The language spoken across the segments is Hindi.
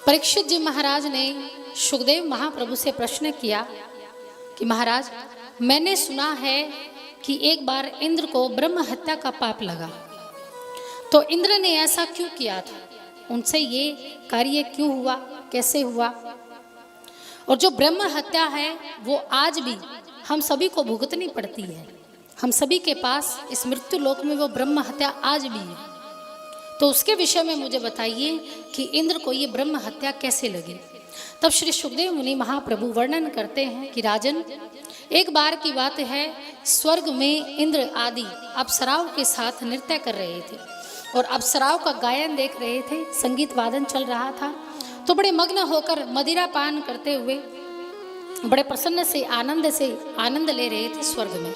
परीक्षित जी महाराज ने सुखदेव महाप्रभु से प्रश्न किया कि महाराज, मैंने सुना है कि एक बार इंद्र को ब्रह्म हत्या का पाप लगा, तो इंद्र ने ऐसा क्यों किया था? उनसे ये कार्य क्यों हुआ, कैसे हुआ? और जो ब्रह्म हत्या है वो आज भी हम सभी को भुगतनी पड़ती है। हम सभी के पास इस मृत्यु लोक में वो ब्रह्म हत्या आज भी है। तो उसके विषय में मुझे बताइए कि इंद्र को ये ब्रह्म हत्या कैसे लगी। तब श्री सुखदेव मुनि महाप्रभु वर्णन करते हैं कि राजन, एक बार की बात है, स्वर्ग में इंद्र आदि अप्सराओं के साथ नृत्य कर रहे थे और अप्सराओं का गायन देख रहे थे, संगीत वादन चल रहा था। तो बड़े मग्न होकर मदिरा पान करते हुए बड़े प्रसन्न से आनंद ले रहे थे स्वर्ग में।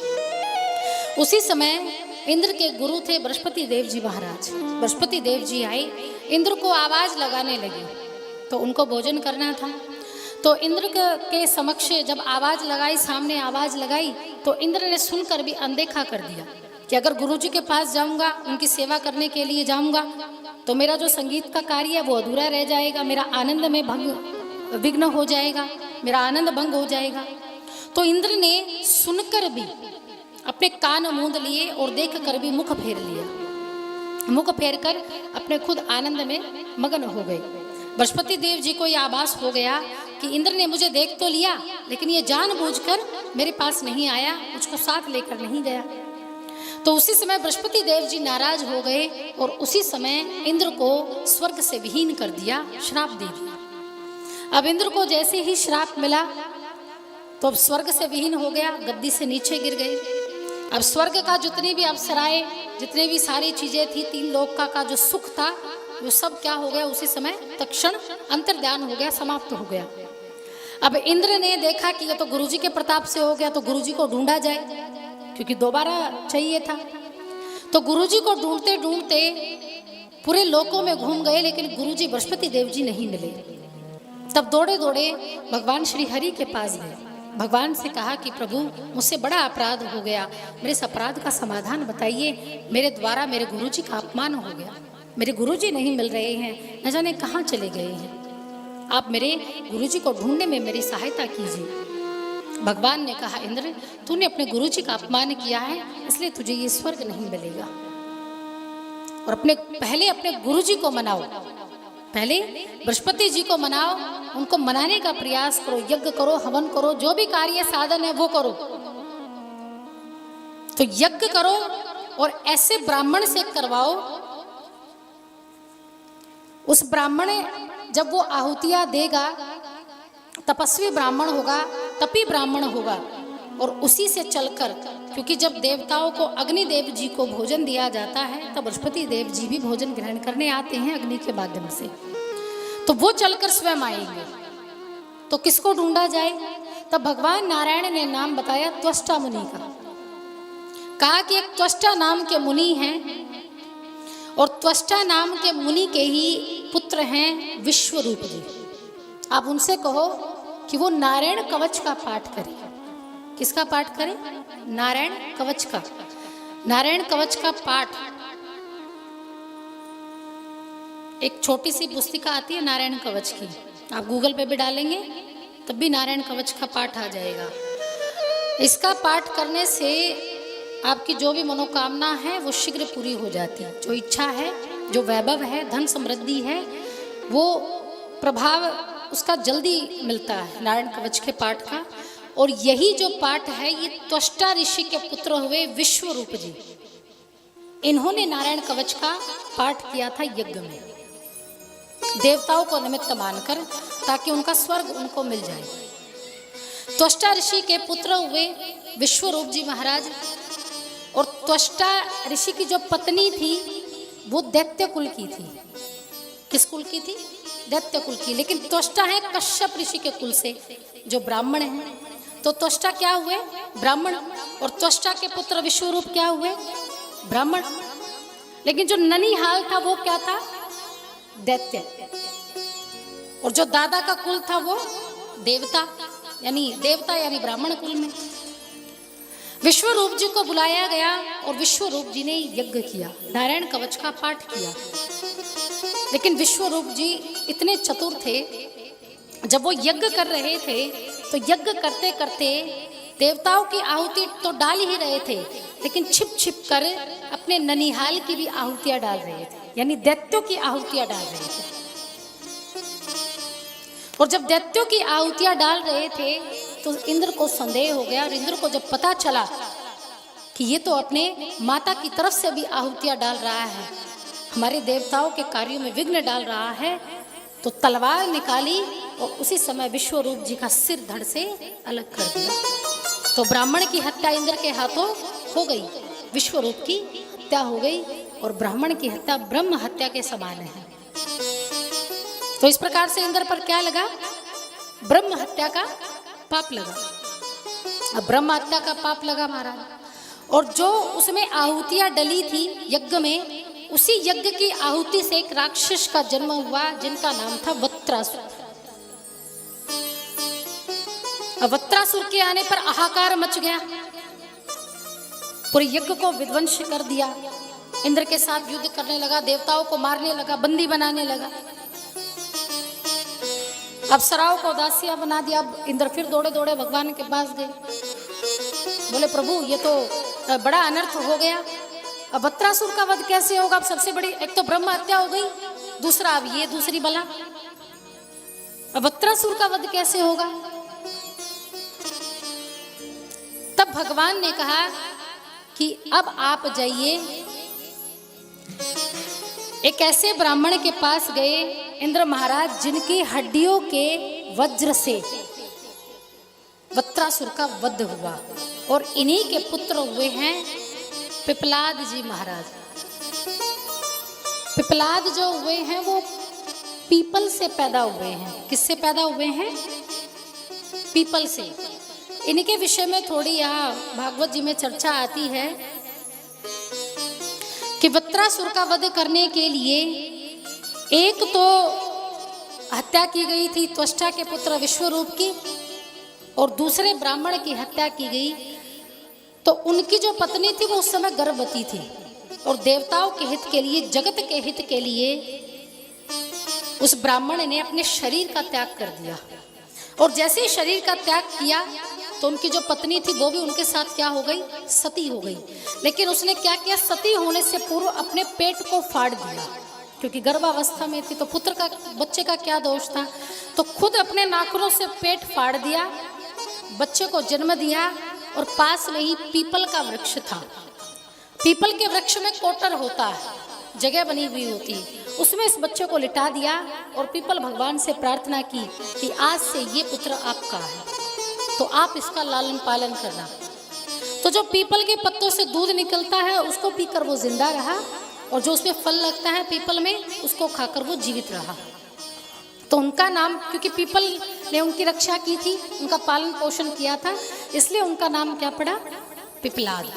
उसी समय इंद्र के गुरु थे बृहस्पति देव जी महाराज। बृहस्पति देव जी आए, इंद्र को आवाज लगाने लगे, तो उनको भोजन करना था। तो इंद्र के समक्ष जब आवाज लगाई, सामने आवाज लगाई, तो इंद्र ने सुनकर भी अनदेखा कर दिया कि अगर गुरु जी के पास जाऊंगा, उनकी सेवा करने के लिए जाऊंगा, तो मेरा जो संगीत का कार्य है वो अधूरा रह जाएगा, मेरा आनंद में विघ्न हो जाएगा, मेरा आनंद भंग हो जाएगा। तो इंद्र ने सुनकर भी अपने कान मूंद लिए और देख कर भी मुख फेर लिया। मुख फेर कर अपने खुद आनंद में मगन हो गए। बृहस्पति देव जी को यह आभास हो गया कि इंद्र ने मुझे देख तो लिया, लेकिन ये जानबूझकर मेरे पास नहीं आया, मुझको साथ लेकर नहीं गया। तो उसी समय बृहस्पति देव जी नाराज हो गए और उसी समय इंद्र को स्वर्ग से विहीन कर दिया, श्राप दे दिया। अब इंद्र को जैसे ही श्राप मिला तो अब स्वर्ग से विहीन हो गया, गद्दी से नीचे गिर गए। अब स्वर्ग का जितनी भी अप्सराएं, जितने भी सारी चीजें थी, तीन लोक का जो सुख था, वो सब क्या हो गया, उसी समय तत्क्षण अंतर्ध्यान हो गया, समाप्त हो गया। अब इंद्र ने देखा कि ये तो गुरुजी के प्रताप से हो गया, तो गुरुजी को ढूंढा जाए, क्योंकि दोबारा चाहिए था। तो गुरुजी को ढूंढते ढूंढते पूरे लोकों में घूम गए, लेकिन गुरुजी बृहस्पति देव जी नहीं मिले। तब दौड़े दौड़े भगवान श्री हरि के पास गए। भगवान से कहा कि प्रभु, मुझसे बड़ा अपराध हो गया, मेरे इस अपराध का समाधान बताइए। मेरे द्वारा मेरे गुरुजी का अपमान हो गया, मेरे गुरुजी नहीं मिल रहे हैं, न जाने कहाँ चले गए हैं। आप मेरे गुरुजी को ढूंढने में मेरी सहायता कीजिए। भगवान ने कहा, इंद्र, तूने अपने गुरुजी का अपमान किया है, इसलिए तुझे ये स्वर्ग नहीं मिलेगा। और पहले अपने गुरुजी को मनाओ, पहले बृहस्पति जी को मनाओ, उनको मनाने का प्रयास करो, यज्ञ करो, हवन करो, जो भी कार्य साधन है वो करो। तो यज्ञ करो और ऐसे ब्राह्मण से करवाओ, उस ब्राह्मण जब वो आहुतियां देगा, तपस्वी ब्राह्मण होगा, तपी ब्राह्मण होगा, और उसी से चलकर, क्योंकि जब देवताओं को अग्निदेव जी को भोजन दिया जाता है, तब बृहस्पति देव जी भी भोजन ग्रहण करने आते हैं अग्नि के माध्यम से, तो वो चलकर स्वयं आएंगे। तो किसको ढूंढा जाए? तब भगवान नारायण ने नाम बताया त्वष्टा मुनि का। कहा कि एक त्वष्टा नाम के मुनि हैं, और त्वष्टा नाम के मुनि के ही पुत्र हैं विश्वरूप जी। आप उनसे कहो कि वो नारायण कवच का पाठ करें। किसका पाठ करें? नारायण कवच का। नारायण कवच का पाठ, एक छोटी सी पुस्तिका आती है नारायण कवच की, आप गूगल पे भी डालेंगे तब भी नारायण कवच का पाठ आ जाएगा। इसका पाठ करने से आपकी जो भी मनोकामना है वो शीघ्र पूरी हो जाती है। जो इच्छा है, जो वैभव है, धन समृद्धि है, वो प्रभाव उसका जल्दी मिलता है नारायण कवच के पाठ का। और यही जो पाठ है, ये त्वष्टा ऋषि के पुत्र हुए विश्वरूप जी, इन्होंने नारायण कवच का पाठ किया था यज्ञ में, देवताओं को निमित्त मानकर, ताकि उनका स्वर्ग उनको मिल जाए। त्वष्टा ऋषि के पुत्र हुए विश्वरूप जी महाराज, और त्वष्टा ऋषि की जो पत्नी थी वो दैत्य कुल की थी। किस कुल की थी? दैत्य कुल की। लेकिन त्वष्टा है कश्यप ऋषि के कुल से, जो ब्राह्मण हैं। तो त्वष्टा क्या हुए? ब्राह्मण। और त्वष्टा के पुत्र विश्वरूप क्या हुए? ब्राह्मण। लेकिन जो ननिहाल था वो क्या था? दैत्य। और जो दादा का कुल था वो देवता यानी ब्राह्मण कुल में। विश्वरूप जी को बुलाया गया और विश्वरूप जी ने यज्ञ किया, नारायण कवच का पाठ किया। लेकिन विश्वरूप जी इतने चतुर थे, जब वो यज्ञ कर रहे थे तो यज्ञ करते करते देवताओं की आहुति तो डाल ही रहे थे, लेकिन छिप छिप कर अपने ननिहाल की भी आहुतियां डाल रहे थे, यानी दैत्यों की आहुतियां डाल रहे थे। और जब दैत्यों की आहुतियां डाल रहे थे तो इंद्र को संदेह हो गया, और इंद्र को जब पता चला कि ये तो अपने माता की तरफ से भी आहुतियां डाल रहा है, हमारे देवताओं के कार्यों में विघ्न डाल रहा है, तो तलवार निकाली और उसी समय विश्वरूप जी का सिर धड़ से अलग कर दिया। तो ब्राह्मण की हत्या इंद्र के हाथों हो गई, विश्वरूप की हत्या हो गई, और ब्राह्मण की हत्या ब्रह्म हत्या के समान है। तो इस प्रकार से इंद्र पर क्या लगा? ब्रह्म हत्या का पाप लगा। अब ब्रह्म हत्या का पाप लगा महाराज, और जो उसमें आहुतियां डली थी यज्ञ में, उसी यज्ञ की आहुति से एक राक्षस का जन्म हुआ जिनका नाम था वत्रासुर। वत्रासुर के आने पर हाहाकार मच गया, पूरे यज्ञ को विध्वंस कर दिया। इंद्र के साथ युद्ध करने लगा, देवताओं को मारने लगा, बंदी बनाने लगा, अप्सराओं को दासियां बना दिया। अब इंद्र फिर दौड़े दौड़े भगवान के पास गए, बोले प्रभु ये तो बड़ा अनर्थ हो गया, अब वत्रासुर का वध कैसे होगा? अब सबसे बड़ी एक तो ब्रह्म हत्या हो गई, दूसरा अब ये दूसरी बला, अब वत्रासुर का वध कैसे होगा? तब भगवान ने कहा कि अब आप जाइए, एक ऐसे ब्राह्मण के पास गए इंद्र महाराज जिनकी हड्डियों के वज्र से वत्रासुर का वध हुआ, और इन्हीं के पुत्र हुए हैं पिपलाद जी महाराज। पिपलाद जो हुए हैं वो पीपल से पैदा हुए हैं। किससे पैदा हुए हैं? पीपल से। इनके विषय में थोड़ी यहाँ भागवत जी में चर्चा आती है कि वत्रासुर का वध करने के लिए एक तो हत्या की गई थी त्वष्टा के पुत्र विश्वरूप की, और दूसरे ब्राह्मण की हत्या की गई। तो उनकी जो पत्नी थी वो उस समय गर्भवती थी, और देवताओं के हित के लिए, जगत के हित के लिए उस ब्राह्मण ने अपने शरीर का त्याग कर दिया। और जैसे ही शरीर का त्याग किया तो उनकी जो पत्नी थी वो भी उनके साथ क्या हो गई? सती हो गई। लेकिन उसने क्या किया? सती होने से पूर्व अपने पेट को फाड़ दिया, क्योंकि गर्भावस्था में थी तो पुत्र का, बच्चे का क्या दोष था? तो खुद अपने नाखूनों से पेट फाड़ दिया, बच्चे को जन्म दिया, और पास में ही पीपल का वृक्ष था। पीपल के वृक्ष में कोटर होता है, जगह बनी हुई होती है, उसमें इस बच्चे को लिटा दिया, और पीपल भगवान से प्रार्थना की कि आज से ये पुत्र आपका है, तो आप इसका लालन पालन करना। तो जो पीपल के पत्तों से दूध निकलता है उसको पीकर वो जिंदा रहा, और जो उसमें फल लगता है पीपल में उसको खाकर वो जीवित रहा। तो उनका नाम, क्योंकि पीपल ने उनकी रक्षा की थी, उनका पालन पोषण किया था, इसलिए उनका नाम क्या पड़ा? पिपलाद।